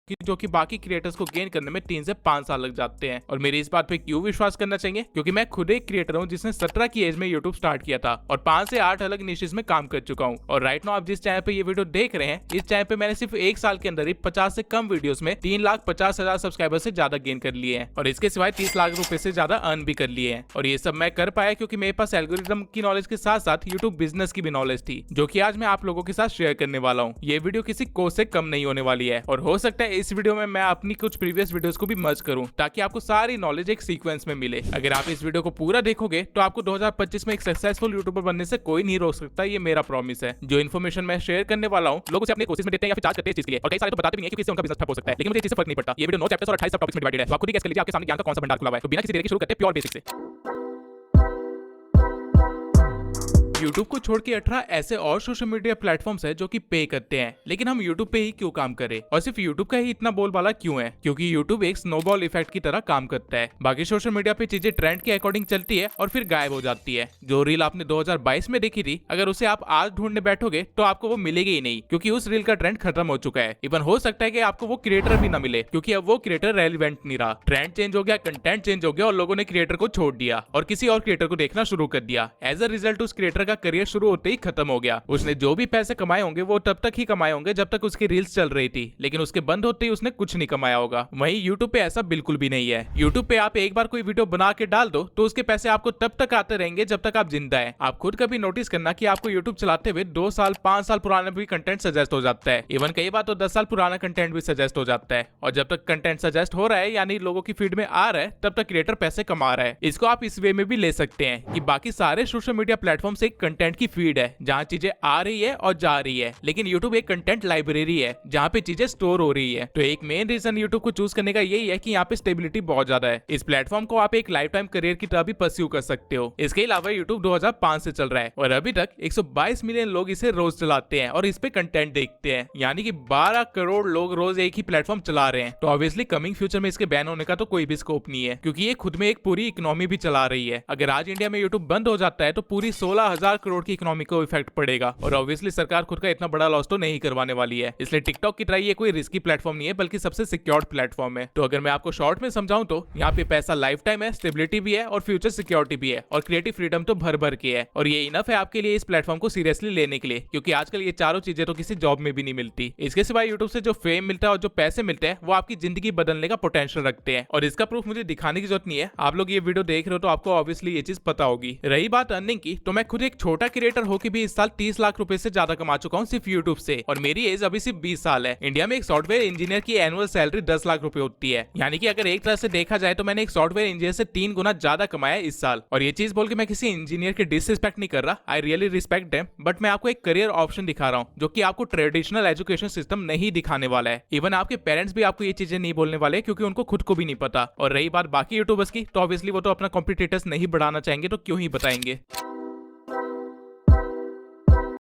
जो कि बाकी क्रिएटर्स को गेन करने में 3 से 5 साल लग जाते हैं। और मेरी इस बात पे क्यों विश्वास करना चाहिए, क्योंकि मैं खुद एक क्रिएटर हूँ जिसने 17 की एज में यूट्यूब स्टार्ट किया था और 5 से 8 अलग निशेस में काम कर चुका हूँ। और राइट नाउ आप जिस चैनल पे ये वीडियो देख रहे हैं, इस चैनल पे मैंने सिर्फ 1 साल के अंदर ही 50 से कम वीडियोस में 3,50,000 सब्सक्राइबर से ज्यादा गेन कर लिए हैं और इसके सिवाय 30 लाख रुपए से ज्यादा अर्न भी कर लिए हैं। और ये सब मैं कर पाया क्योंकि मेरे पास एल्गोरिथम की नॉलेज के साथ साथ यूट्यूब बिजनेस की भी नॉलेज थी, जो कि आज मैं आप लोगों के साथ शेयर करने वाला हूँ। ये वीडियो किसी कोर्स से कम नहीं होने वाली है और हो सकता है इस वीडियो में मैं अपनी कुछ प्रीवियस वीडियोस को भी मर्ज करूं ताकि आपको सारी नॉलेज एक सीक्वेंस में मिले। अगर आप इस वीडियो को पूरा देखोगे तो आपको 2025 में एक सक्सेसफुल यूट्यूबर बनने से कोई नहीं रोक सकता, ये मेरा प्रॉमिस है। जो इन्फॉर्मेशन मैं शेयर करने वाला हूं, लोग उसे अपने कोशिश में देते हैं या फिर चार्ज करते हैं इस चीज के लिए, और कई सारे तो बताते भी नहीं है क्योंकि इससे उनका बिजनेस ठप हो सकता है, लेकिन मुझे इससे फर्क नहीं पड़ता। ये वीडियो 9 चैप्टर्स और 28 सब टॉपिक्स में डिवाइडेड है, तो आप खुद ही गेस कर लीजिए आपके सामने ज्ञान का कौन सा भंडार खुला हुआ है। तो बिना किसी देरी के शुरू करते हैं प्योर बेसिक से। YouTube को छोड़ के 18 ऐसे और सोशल मीडिया प्लेटफॉर्म्स है जो कि पे करते हैं, लेकिन हम YouTube पे ही क्यों काम करें और सिर्फ YouTube का ही इतना बोलबाला क्यों है? क्योंकि YouTube एक स्नोबॉल इफेक्ट की तरह काम करता है। बाकी सोशल मीडिया पे चीजें ट्रेंड के अकॉर्डिंग चलती है और फिर गायब हो जाती है। जो रील आपने 2022 में देखी थी, अगर उसे आप आज ढूंढने बैठोगे तो आपको वो मिलेगी ही नहीं, क्योंकि उस रील का ट्रेंड खत्म हो चुका है। इवन हो सकता है कि आपको वो क्रिएटर भी ना मिले, क्योंकि अब वो क्रिएटर रेलिवेंट नहीं रहा। ट्रेंड चेंज हो गया, कंटेंट चेंज हो गया और लोगों ने क्रिएटर को छोड़ दिया और किसी और क्रिएटर को देखना शुरू कर दिया। एज अ रिजल्ट उस क्रिएटर का करियर शुरू होते ही खत्म हो गया। उसने जो भी पैसे कमाए होंगे वो तब तक ही कमाए होंगे जब तक उसकी रील्स चल रही थी, लेकिन उसके बंद होते ही उसने कुछ नहीं कमाया होगा। वहीं YouTube पे ऐसा बिल्कुल भी नहीं है। YouTube पे आप एक बार कोई वीडियो बना के डाल दो तो उसके पैसे आपको तब तक आते रहेंगे जब तक आप जिंदा है। आप खुद कभी नोटिस करना कि आपको YouTube चलाते हुए 2 साल 5 साल पुराना भी कंटेंट सजेस्ट हो जाता है। इवन कई बार तो 10 साल पुराना कंटेंट भी सजेस्ट हो जाता है, और जब तक कंटेंट सजेस्ट हो रहा है यानी लोगों की फीड में आ रहा है, तब तक क्रिएटर पैसे कमा रहा है। इसको आप इस वे में भी ले सकते हैं कि बाकी सारे सोशल मीडिया प्लेटफॉर्म एक कंटेंट की फीड है जहाँ चीजें आ रही है और जा रही है, लेकिन YouTube एक कंटेंट लाइब्रेरी है जहाँ पे चीजें स्टोर हो रही है। तो एक मेन रीजन YouTube को चूज करने का यही है कि यहाँ पे स्टेबिलिटी बहुत ज्यादा है। इस प्लेटफॉर्म को आप एक लाइफ टाइम करियर की तरह भी परस्यू कर सकते हो। इसके अलावा YouTube 2005 से चल रहा है और अभी तक 122 मिलियन लोग इसे रोज चलाते हैं और इस पे कंटेंट देखते हैं, यानी कि 12 करोड़ लोग रोज एक ही प्लेटफॉर्म चला रहे हैं। तो ऑब्वियसली कमिंग फ्यूचर में इसके बैन होने का तो कोई भी स्कोप नहीं है, क्योंकि ये खुद में एक पूरी इकोनॉमी भी चला रही है। अगर आज इंडिया में YouTube बंद हो जाता है तो पूरी 16,000 करोड़ की इकोनॉमी को इफेक्ट पड़ेगा और ऑब्वियसली सरकार खुद का इतना बड़ा लॉस तो नहीं करवाने वाली है। इसलिए टिकटॉक की तरह ये कोई रिस्की प्लेटफॉर्म नहीं है, बल्कि सबसे सिक्योर्ड प्लेटफॉर्म है। तो अगर मैं आपको शॉर्ट में समझाऊं तो यहाँ पे पैसा लाइफ टाइम है, स्टेबिलिटी भी है और फ्यूचर सिक्योरिटी भी है और क्रिएटिव फ्रीडम तो भर भर के है। और ये इनफ है आपके लिए इस प्लेटफॉर्म को सीरियसली लेने के लिए, क्योंकि आजकल ये चारों चीजें तो किसी जॉब में भी नहीं मिलती। इसके सिवाय यूट्यूब से जो फेम मिलता है और जो पैसे मिलते हैं वो आपकी जिंदगी बदलने का पोटेंशियल रखते हैं, और इसका प्रूफ मुझे दिखाने की जरूरत नहीं है। आप लोग ये वीडियो देख रहे हो तो आपको ऑब्वियसली ये चीज पता होगी। रही बात अर्निंग की, तो मैं खुद एक छोटा क्रिएटर होकर भी इस साल 30 लाख रुपए से ज्यादा कमा चुका हूँ सिर्फ यूट्यूब से, और मेरी एज अभी सिर्फ 20 साल है। इंडिया में एक सॉफ्टवेयर इंजीनियर की एनुअल सैलरी 10 लाख रुपए होती है, यानी कि अगर एक तरह से देखा जाए तो मैंने एक सॉफ्टवेयर इंजीनियर से 3 गुना ज्यादा कमाया इस साल। और ये चीज बोल के मैं किसी इंजीनियर की डिसरिस्पेक्ट नहीं कर रहा, I really respect them, but मैं आपको एक करियर ऑप्शन दिखा रहा हूँ जो कि आपको ट्रेडिशनल एजुकेशन सिस्टम नहीं दिखाने वाला है। इवन आपके पेरेंट्स भी आपको ये चीजें नहीं बोलने वाले, क्योंकि उनको खुद को भी नहीं पता। और रही बात बाकी यूट्यूबर्स की, तो ऑब्वियसली वो तो अपना कॉम्पिटिटर्स नहीं बढ़ाना चाहेंगे, तो क्यों ही बताएंगे।